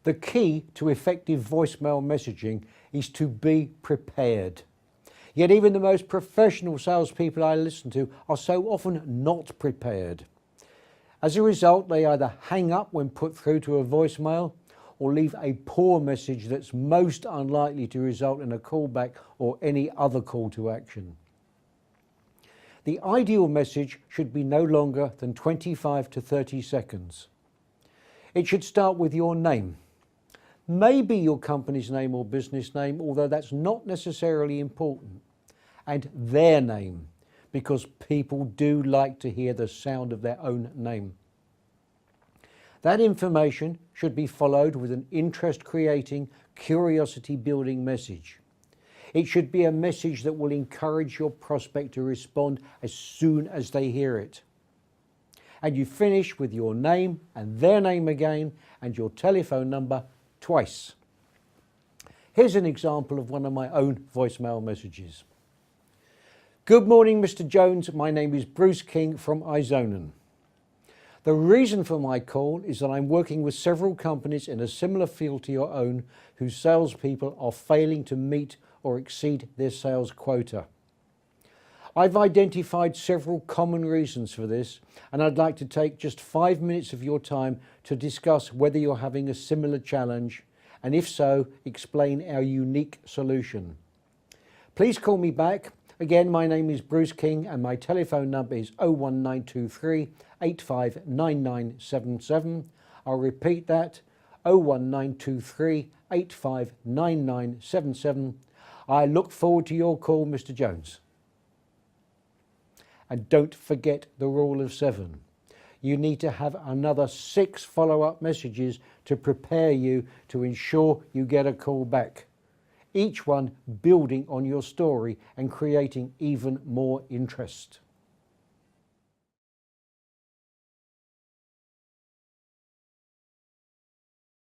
The key to effective voicemail messaging is to be prepared. Yet even the most professional salespeople I listen to are so often not prepared. As a result, they either hang up when put through to a voicemail or leave a poor message that's most unlikely to result in a callback or any other call to action. The ideal message should be no longer than 25 to 30 seconds. It should start with your name. Maybe your company's name or business name, although that's not necessarily important, and their name, because people do like to hear the sound of their own name. That information should be followed with an interest-creating, curiosity-building message. It should be a message that will encourage your prospect to respond as soon as they hear it. And you finish with your name and their name again and your telephone number twice. Here's an example of one of my own voicemail messages. Good morning, Mr. Jones. My name is Bruce King from Izonen. The reason for my call is that I'm working with several companies in a similar field to your own whose salespeople are failing to meet or exceed their sales quota. I've identified several common reasons for this, and I'd like to take just 5 minutes of your time to discuss whether you're having a similar challenge, and if so, explain our unique solution. Please call me back. Again, my name is Bruce King and my telephone number is 01923 859977. I'll repeat that, 01923 859977. I look forward to your call, Mr. Jones. And don't forget the rule of 7. You need to have another 6 follow-up messages to prepare you to ensure you get a call back. Each one building on your story and creating even more interest.